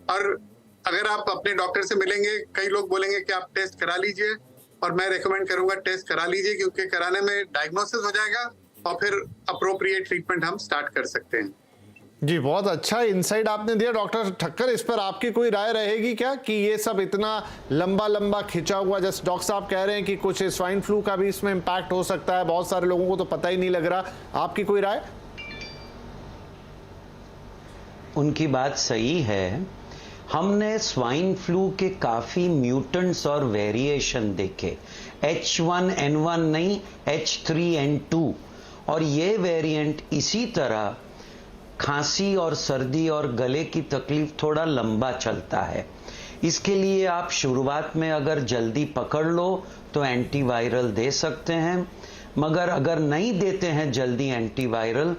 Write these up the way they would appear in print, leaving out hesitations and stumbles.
और अगर आप अपने डॉक्टर से मिलेंगे, कई लोग बोलेंगे कि आप टेस्ट करा लीजिए, और मैं रिकमेंड करूंगा टेस्ट करा लीजिए, क्योंकि कराने में डायग्नोसिस हो जाएगा और फिर अप्रोप्रिएट ट्रीटमेंट हम स्टार्ट कर सकते हैं। जी, बहुत अच्छा इनसाइट आपने दिया डॉक्टर ठक्कर। इस पर आपकी कोई राय रहेगी क्या कि ये सब इतना लंबा लंबा खिंचा हुआ, जैसे डॉक्टर साहब कह रहे हैं कि कुछ स्वाइन फ्लू का भी इसमें इम्पैक्ट हो सकता है, बहुत सारे लोगों को तो पता ही नहीं लग रहा, आपकी कोई राय? उनकी बात सही है। हमने स्वाइन फ्लू के काफी म्यूटेंट्स और वेरिएशन देखे, H1N1 नहीं, H3N2, और ये वेरिएंट इसी तरह खांसी और सर्दी और गले की तकलीफ थोड़ा लंबा चलता है। इसके लिए आप शुरुआत में अगर जल्दी पकड़ लो तो एंटीवायरल दे सकते हैं, मगर अगर नहीं देते हैं जल्दी एंटीवायरल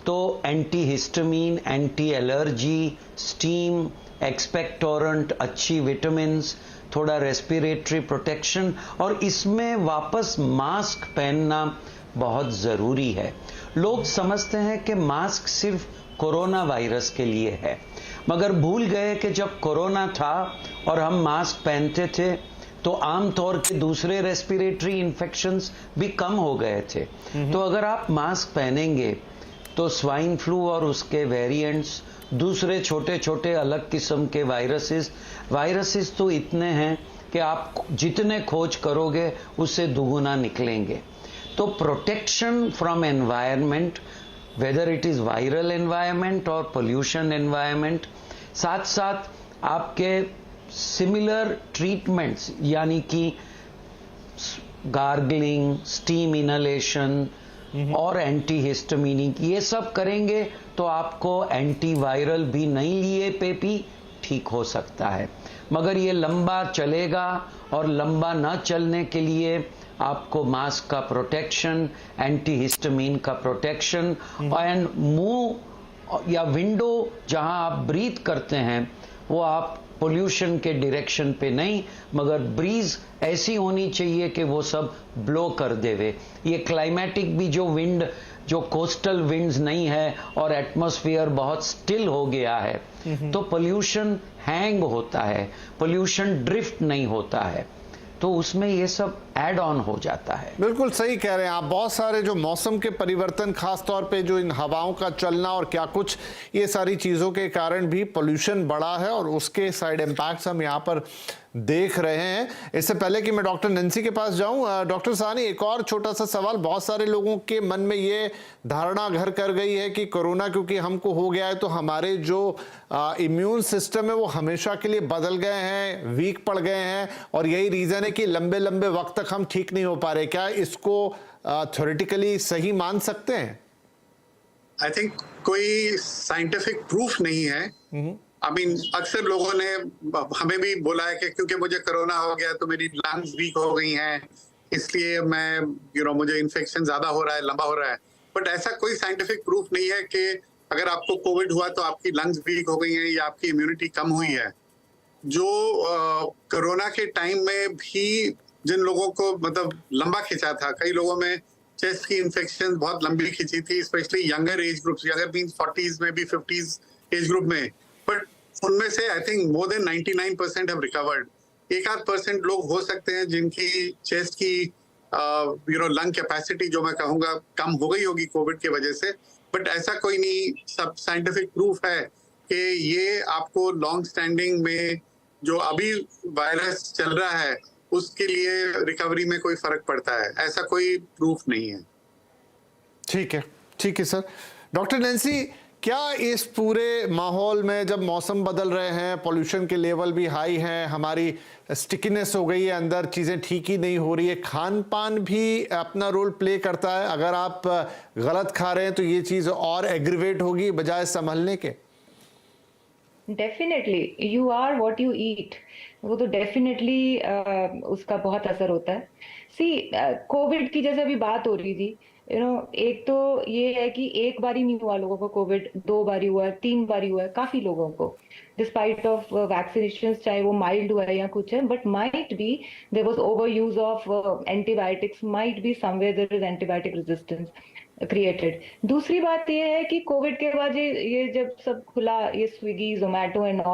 तो antihistamine, anti allergy, steam, expectorant, अच्छी विटामिन्स, थोड़ा रेस्पिरेटरी प्रोटेक्शन, और इसमें वापस मास्क पहनना बहुत ज़रूरी है। लोग समझते हैं कि मास्क सिर्फ कोरोना वायरस के लिए है, मगर भूल गए कि जब कोरोना था और हम मास्क पहनते थे तो आमतौर के दूसरे रेस्पिरेटरी इन्फेक्शंस भी कम हो गए थे। तो अगर आप मास्क पहनेंगे तो स्वाइन फ्लू और उसके वेरिएंट्स, दूसरे छोटे छोटे अलग किस्म के वायरसेस तो इतने हैं कि आप जितने खोज करोगे उससे दुगुना निकलेंगे। तो protection from environment, whether it is viral environment और पोल्यूशन एनवायरनमेंट, साथ साथ आपके सिमिलर ट्रीटमेंट्स यानी कि गार्गलिंग, स्टीम इनहेलेशन और एंटीहिस्टामिनिक, ये सब करेंगे तो आपको एंटीवायरल भी नहीं लिए पे भी ठीक हो सकता है। मगर ये लंबा चलेगा, और लंबा ना चलने के लिए आपको मास्क का प्रोटेक्शन, एंटीहिस्टामिन का प्रोटेक्शन, एंड मुंह या विंडो जहां आप ब्रीथ करते हैं वो आप पोल्यूशन के डायरेक्शन पे नहीं, मगर ब्रीज ऐसी होनी चाहिए कि वो सब ब्लो कर देवे। ये क्लाइमेटिक भी जो विंड, जो कोस्टल विंड्स नहीं है और एटमॉस्फेयर बहुत स्टिल हो गया है, तो पोल्यूशन हैंग होता है, पोल्यूशन ड्रिफ्ट नहीं होता है, तो उसमें ये सब ऐड ऑन हो जाता है। बिल्कुल सही कह रहे हैं आप। बहुत सारे जो मौसम के परिवर्तन, खास तौर पे जो इन हवाओं का चलना और क्या कुछ, ये सारी चीज़ों के कारण भी पोल्यूशन बढ़ा है और उसके साइड इम्पैक्ट्स हम यहाँ पर देख रहे हैं। इससे पहले कि मैं डॉक्टर नैंसी के पास जाऊं, डॉक्टर साहनी, एक और छोटा सा सवाल। बहुत सारे लोगों के मन में ये धारणा घर कर गई है कि कोरोना क्योंकि हमको हो गया है तो हमारे जो इम्यून सिस्टम है वो हमेशा के लिए बदल गए हैं, वीक पड़ गए हैं, और यही रीज़न है कि लंबे लंबे वक्त तक हम ठीक नहीं हो पा रहे। क्या इसको थ्योरेटिकली सही मान सकते हैं? आई थिंक कोई साइंटिफिक प्रूफ नहीं है। आई मीन अक्सर लोगों ने हमें भी बोला है कि क्योंकि मुझे कोरोना हो गया तो मेरी लंग्स वीक हो गई हैं, इसलिए मैं मुझे इन्फेक्शन ज्यादा हो रहा है, लंबा हो रहा है। बट ऐसा कोई साइंटिफिक प्रूफ नहीं है कि अगर आपको कोविड हुआ तो आपकी लंग्स वीक हो गई हैं या आपकी इम्यूनिटी कम हुई है। जो कोरोना के टाइम में भी जिन लोगों को मतलब लंबा खिंचा था, कई लोगों में चेस्ट की इन्फेक्शन बहुत लंबी खिंची थी, specially younger age groups, younger means 40s में भी 50s एज ग्रुप में। बट उनमें से I think more than 99% have recovered. एक आध परसेंट लोग हो सकते हैं जिनकी चेस्ट की लंग कैपेसिटी, जो मैं कहूंगा, कम हो गई होगी कोविड की वजह से। बट ऐसा कोई नहीं, सब साइंटिफिक प्रूफ है कि ये आपको लॉन्ग स्टैंडिंग में जो अभी वायरस चल रहा है उसके लिए रिकवरी में कोई फर्क पड़ता है, ऐसा कोई प्रूफ नहीं है। ठीक है सर। डॉक्टर नैंसी, क्या इस पूरे माहौल में जब मौसम बदल रहे हैं, पोल्यूशन के लेवल भी हाई हैं, हमारी स्टिकीनेस हो गई है अंदर, चीज़ें ठीक ही नहीं हो रही है, खान पान भी अपना रोल प्ले करता है? अगर आप गलत खा रहे हैं तो ये चीज़ और एग्रीवेट होगी बजाय संभलने के। Definitely, you are what you eat, वो तो डेफिनेटली उसका बहुत असर होता है। सी, कोविड की जैसे अभी बात हो रही थी, एक तो ये है कि एक बार ही नहीं हुआ लोगों को कोविड, 2 बारी हुआ है, 3 बारी हुआ है, काफी लोगों को, डिस्पाइट ऑफ वैक्सीनेशन, चाहे वो माइल्ड हुआ है या कुछ है, but might be there was over use of antibiotics, might be somewhere there is antibiotic resistance created. दूसरी बात ये है कि कोविड के बाद ये जब सब खुला, ये स्विगी, जोमेटो एंड ऑल,